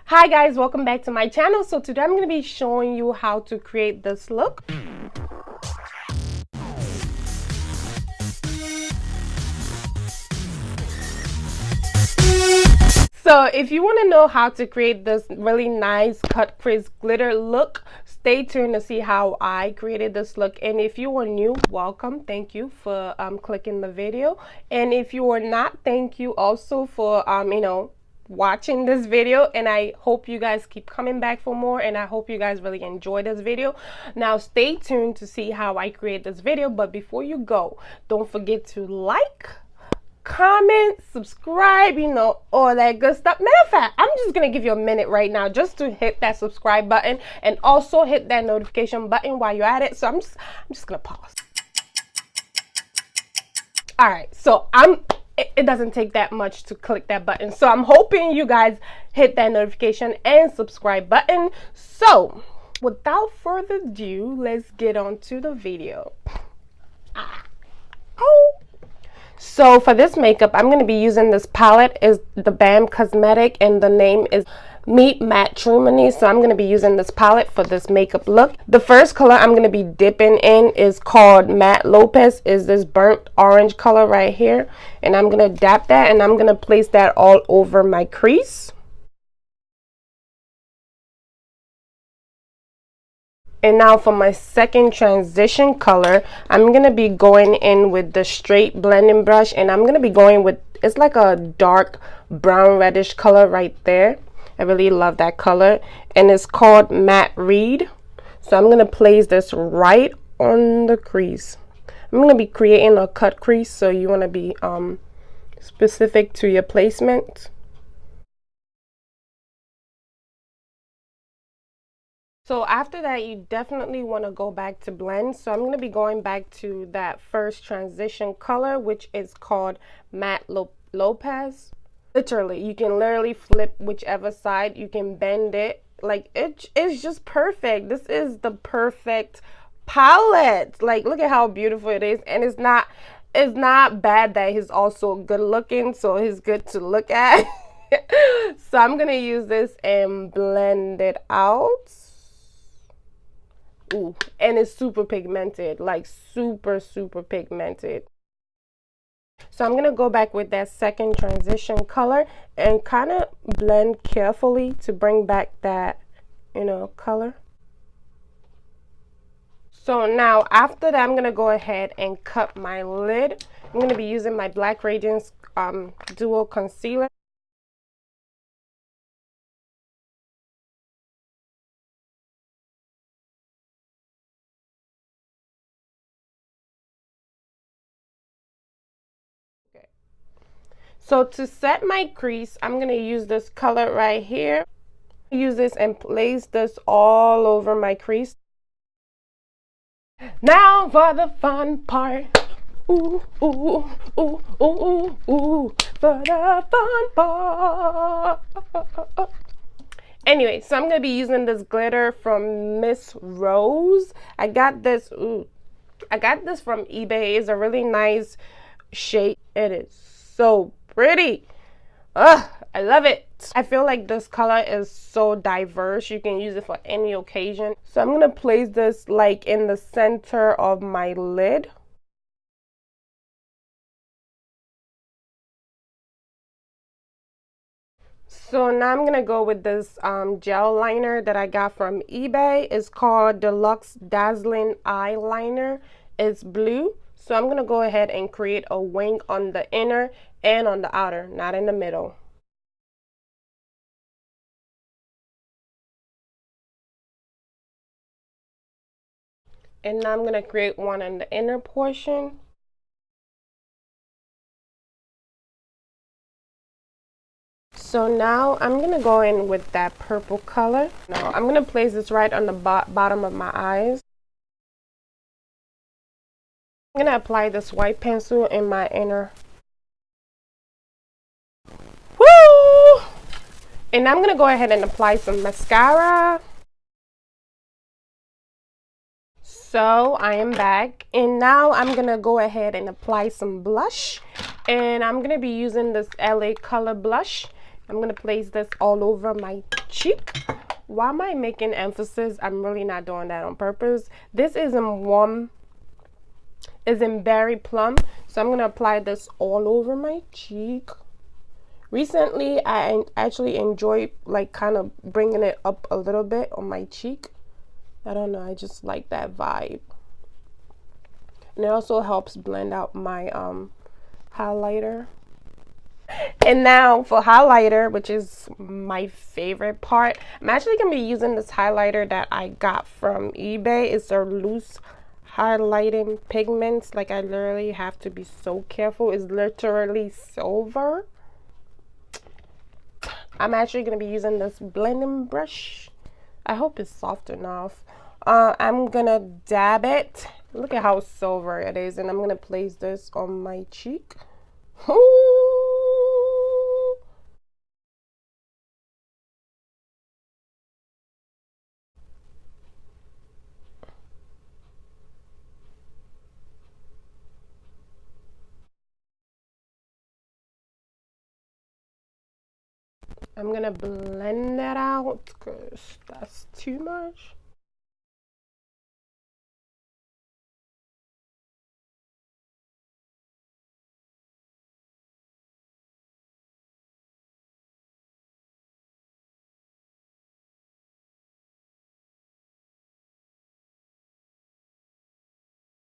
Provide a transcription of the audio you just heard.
Hi guys, welcome back to my channel. So today I'm going to be showing you how to create this look. So if you want to know how to create this really nice cut crease glitter look, stay tuned to see how I created this look. And if you are new, welcome. Thank you for clicking the video. And if you are not, thank you also for watching this video, and I hope you guys keep coming back for more, and I hope you guys really enjoy this video. Now stay tuned to see how I create this video, but before you go, don't forget to like, comment, subscribe, all that good stuff. Matter of fact, I'm just gonna give you a minute right now just to hit that subscribe button and also hit that notification button while you're at it. So I'm just gonna pause. All right, so it doesn't take that much to click that button, so I'm hoping you guys hit that notification and subscribe button. So without further ado, let's get on to the video. So for this makeup, I'm going to be using this palette. Is the BAM Cosmetic, and the name is Meet Matrimony. So I'm going to be using this palette for this makeup look. The first color I'm going to be dipping in is called Matte Lopez, is this burnt orange color right here, and I'm going to dab that, and I'm going to place that all over my crease. And now for my second transition color, I'm going to be going in with the straight blending brush, and I'm going to be going with, it's like a dark brown reddish color right there. I really love that color, and it's called Matte Reed. So I'm going to place this right on the crease. I'm going to be creating a cut crease, so you want to be specific to your placement. So after that, you definitely want to go back to blend. So I'm going to be going back to that first transition color, which is called Matte Lopez. Literally, you can literally flip whichever side. You can bend it. Like, it's just perfect. This is the perfect palette. Like, look at how beautiful it is. And it's not bad that he's also good looking, so he's good to look at. So I'm going to use this and blend it out. Ooh, and it's super pigmented, like super pigmented. So I'm going to go back with that second transition color and kind of blend carefully to bring back that, color. So now after that, I'm going to go ahead and cut my lid. I'm going to be using my Black Radiance Duo Concealer. So to set my crease, I'm going to use this color right here. Use this and place this all over my crease. Now for the fun part. Ooh, ooh, ooh, ooh, ooh, for the fun part. Anyway, so I'm going to be using this glitter from Miss Rose. I got this from eBay. It's a really nice shade. It is so pretty. Ugh, I love it. I feel like this color is so diverse. You can use it for any occasion. So I'm going to place this like in the center of my lid. So now I'm going to go with this gel liner that I got from eBay. It's called Deluxe Dazzling Eyeliner. It's blue. So I'm going to go ahead and create a wing on the inner and on the outer, not in the middle. And now I'm going to create one on the inner portion. So now I'm going to go in with that purple color. Now I'm going to place this right on the bottom of my eyes. I'm going to apply this white pencil in my inner. Woo! And I'm going to go ahead and apply some mascara. So I am back, and now I'm going to go ahead and apply some blush. And I'm going to be using this LA Color blush. I'm going to place this all over my cheek. Why am I making emphasis? I'm really not doing that on purpose. This is in berry plum, so I'm gonna apply this all over my cheek. Recently, I actually enjoy like kind of bringing it up a little bit on my cheek. I don't know, I just like that vibe. And it also helps blend out my highlighter. And now for highlighter, which is my favorite part, I'm actually going to be using this highlighter that I got from eBay. It's a loose highlighting pigments. Like, I literally have to be so careful. It's literally silver. I'm actually going to be using this blending brush. I hope it's soft enough. I'm going to dab it. Look at how silver it is. And I'm going to place this on my cheek. I'm gonna blend that out because that's too much.